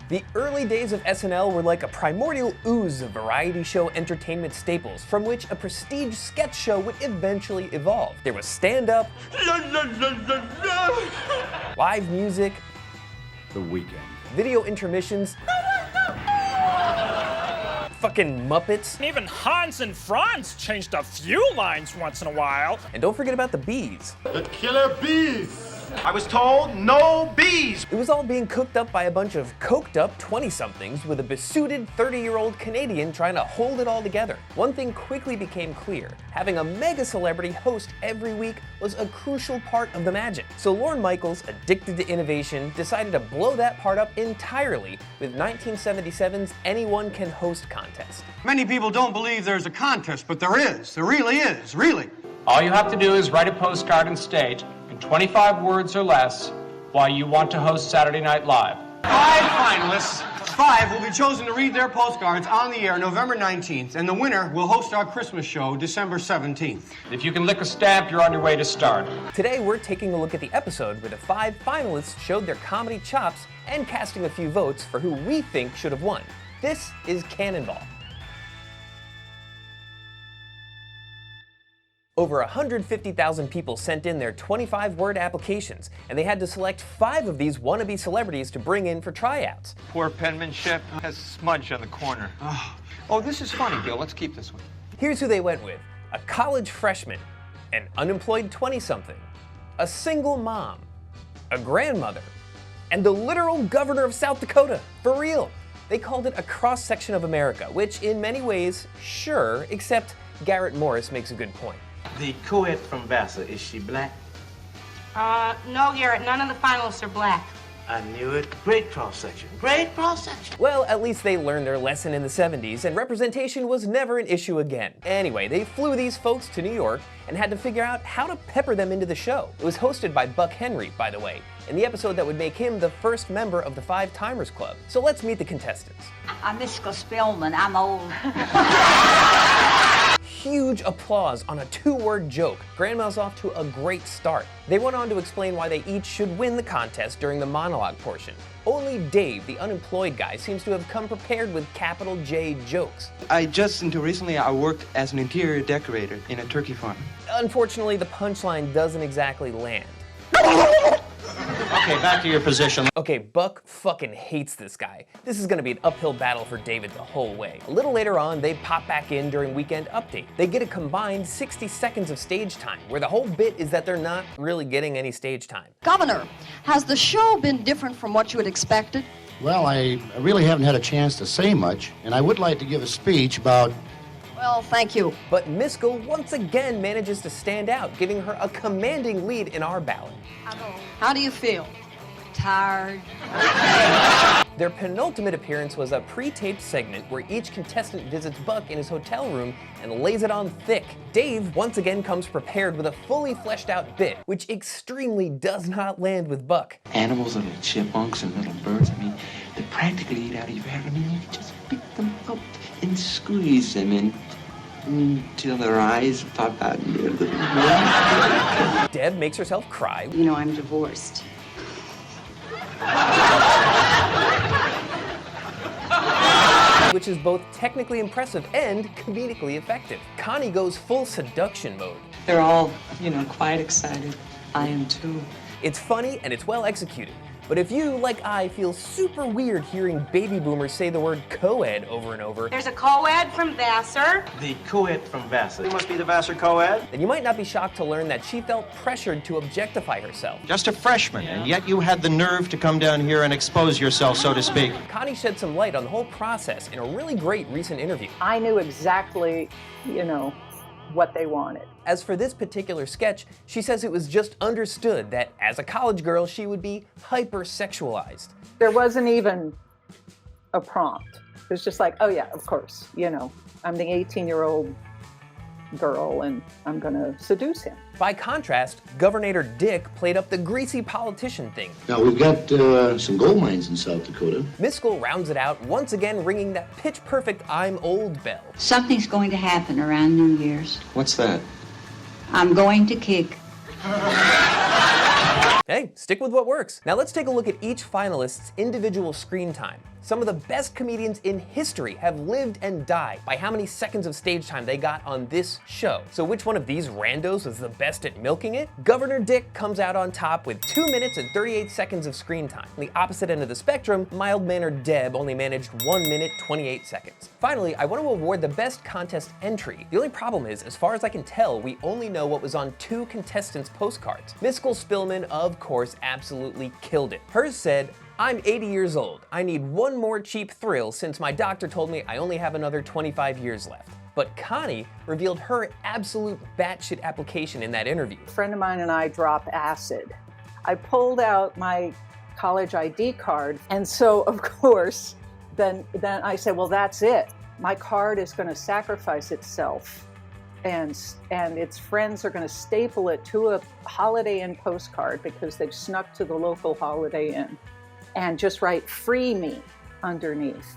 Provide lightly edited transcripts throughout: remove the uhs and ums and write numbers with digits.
The early days of SNL were like a primordial ooze of variety show entertainment staples, from which a prestige sketch show would eventually evolve. There was stand-up, live music, The Weekend, video intermissions, fucking Muppets, And even Hans and Franz changed a few lines once in a while. and don't forget about the bees. The killer bees! I was told no bees! It was all being cooked up by a bunch of coked-up 20-somethings with a besooted 30-year-old Canadian trying to hold it all together. One thing quickly became clear: having a mega celebrity host every week was a crucial part of the magic. So Lorne Michaels, addicted to innovation, decided to blow that part up entirely with 1977's Anyone Can Host contest. Many people don't believe there's a contest, but there is. There really is, really. All you have to do is write a postcard and state, in 25 words or less, why you want to host Saturday Night Live. 5 finalists. 5 will be chosen to read their postcards on the air November 19th, and the winner will host our Christmas show December 17th. If you can lick a stamp, you're on your way to start. Today we're taking a look at the episode where the 5 finalists showed their comedy chops and casting a few votes for who we think should have won. This is CannonBall. Over 150,000 people sent in their 25-word applications, and they had to select 5 of these wannabe celebrities to bring in for tryouts. Poor penmanship has smudge on the corner. Oh, this is funny, Bill. Let's keep this one. Here's who they went with: a college freshman, an unemployed 20-something, a single mom, a grandmother, and the literal governor of South Dakota. For real. They called it a cross-section of America, which in many ways, sure, except Garrett Morris makes a good point. The co-ed from Vassar, is she black? No, Garrett, none of the finalists are black. I knew it. Great cross-section. Great cross-section. Well, at least they learned their lesson in the 70s, and representation was never an issue again. Anyway, they flew these folks to New York and had to figure out how to pepper them into the show. It was hosted by Buck Henry, by the way, in the episode that would make him the first member of the 5 Timers Club. So let's meet the contestants. I'm Miska Spellman. I'm old. Huge applause on a 2-word joke. Grandma's off to a great start. They went on to explain why they each should win the contest during the monologue portion. Only Dave, the unemployed guy, seems to have come prepared with capital J jokes. Until recently, I worked as an interior decorator in a turkey farm. Unfortunately, the punchline doesn't exactly land. Okay, back to your position. Okay, Buck fucking hates this guy. This is gonna be an uphill battle for David the whole way. A little later on, they pop back in during Weekend Update. They get a combined 60 seconds of stage time, where the whole bit is that they're not really getting any stage time. Governor, has the show been different from what you had expected? Well, I really haven't had a chance to say much, and I would like to give a speech about... Well, thank you. But Miskell once again manages to stand out, giving her a commanding lead in our ballot. How do you feel? Tired? Their penultimate appearance was a pre-taped segment where each contestant visits Buck in his hotel room and lays it on thick. Dave once again comes prepared with a fully fleshed out bit, which extremely does not land with Buck. Animals are like chipmunks and little birds. I mean, they practically eat out of your hair. I mean, you just pick them up and squeeze them in until their eyes pop out. Deb makes herself cry. You know, I'm divorced. Which is both technically impressive and comedically effective. Connie goes full seduction mode. They're all, quite excited. I am too. It's funny and it's well executed. But if you, like I, feel super weird hearing baby boomers say the word co-ed over and over, There's a co-ed from Vassar. The co-ed from Vassar. You must be the Vassar co-ed. then you might not be shocked to learn that she felt pressured to objectify herself. Just a freshman, and yet you had the nerve to come down here and expose yourself, so to speak. Connie shed some light on the whole process in a really great recent interview. I knew exactly, what they wanted. As for this particular sketch, she says it was just understood that as a college girl, she would be hypersexualized. There wasn't even a prompt. It was just like, oh yeah, of course, I'm the 18-year-old girl and I'm gonna seduce him. By contrast, Governor Dick played up the greasy politician thing. Now, we've got some gold mines in South Dakota. Miskell rounds it out, once again ringing that pitch-perfect I'm old bell. Something's going to happen around New Year's. What's that? I'm going to kick. Hey, stick with what works. Now let's take a look at each finalist's individual screen time. Some of the best comedians in history have lived and died by how many seconds of stage time they got on this show. So which one of these randos was the best at milking it? Governor Dick comes out on top with 2 minutes and 38 seconds of screen time. On the opposite end of the spectrum, mild-mannered Deb only managed 1 minute 28 seconds. Finally, I want to award the best contest entry. The only problem is, as far as I can tell, we only know what was on 2 contestants' postcards. Miskell Spillman, of course, absolutely killed it. Hers said, "I'm 80 years old. I need one more cheap thrill since my doctor told me I only have another 25 years left." But Connie revealed her absolute batshit application in that interview. A friend of mine and I dropped acid. I pulled out my college ID card, and so of course, then I said, well, that's it. My card is going to sacrifice itself, and its friends are going to staple it to a Holiday Inn postcard because they've snuck to the local Holiday Inn, and just write "free me" underneath.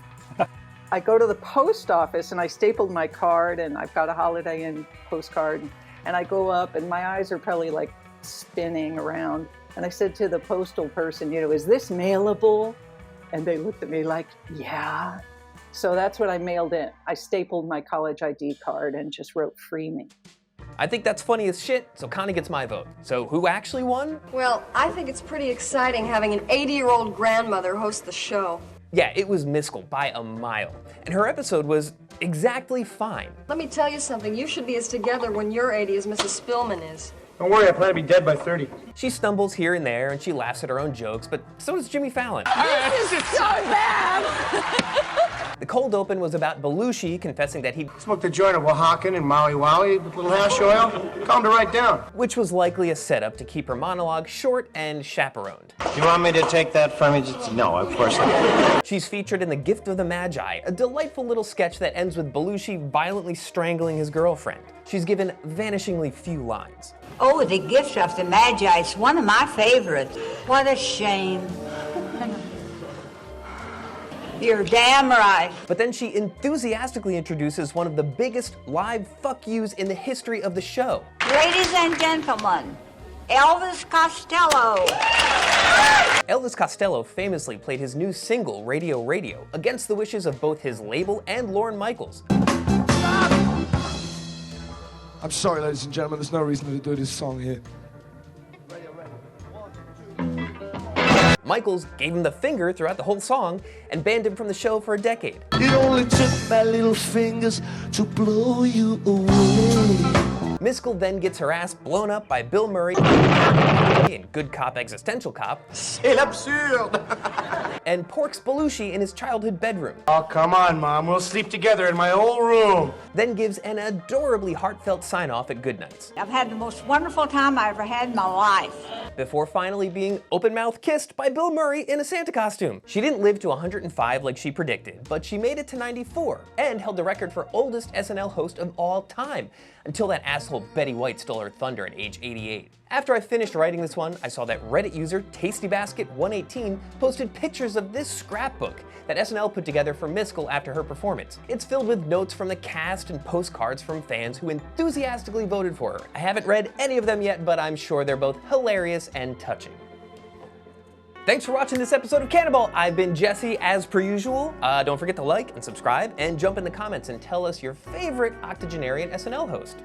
I go to the post office and I stapled my card, and I've got a Holiday Inn postcard, and I go up and my eyes are probably like spinning around. And I said to the postal person, is this mailable? And they looked at me like, yeah. So that's what I mailed in. I stapled my college ID card and just wrote "free me." I think that's funny as shit, so Connie gets my vote. So who actually won? Well, I think it's pretty exciting having an 80-year-old grandmother host the show. Yeah, it was Miskell by a mile. And her episode was exactly fine. Let me tell you something. You should be as together when you're 80 as Mrs. Spillman is. Don't worry, I plan to be dead by 30. She stumbles here and there, and she laughs at her own jokes, but so does Jimmy Fallon. This is so bad! The cold open was about Belushi confessing that he Smoked a joint of Oaxacan and Maui Wowie with a little hash oil. Calmed her right down. which was likely a setup to keep her monologue short and chaperoned. You want me to take that from you? No, of course not. She's featured in The Gift of the Magi, a delightful little sketch that ends with Belushi violently strangling his girlfriend. She's given vanishingly few lines. Oh, The Gift of the Magi is one of my favorites. What a shame. You're damn right. But then she enthusiastically introduces one of the biggest live fuck yous in the history of the show. Ladies and gentlemen, Elvis Costello. Elvis Costello famously played his new single, Radio Radio, against the wishes of both his label and Lorne Michaels. I'm sorry, ladies and gentlemen, there's no reason to do this song here. Michaels gave him the finger throughout the whole song and banned him from the show for a decade. It only took my little fingers to blow you away. Miskell then gets her ass blown up by Bill Murray in Good Cop, Existential Cop. C'est l'absurde! And porks Belushi in his childhood bedroom. Oh, come on, Mom. We'll sleep together in my old room. Then gives an adorably heartfelt sign-off at Goodnights. I've had the most wonderful time I ever had in my life. Before finally being open-mouthed kissed by Bill Murray in a Santa costume. She didn't live to 105 like she predicted, but she made it to 94 and held the record for oldest SNL host of all time, until that asshole Betty White stole her thunder at age 88. After I finished writing this one, I saw that Reddit user TastyBasket118 posted pictures of this scrapbook that SNL put together for Miskell after her performance. It's filled with notes from the cast and postcards from fans who enthusiastically voted for her. I haven't read any of them yet, but I'm sure they're both hilarious and touching. Thanks for watching this episode of CanonBall. I've been Jesse, as per usual. Don't forget to like and subscribe, and jump in the comments and tell us your favorite octogenarian SNL host.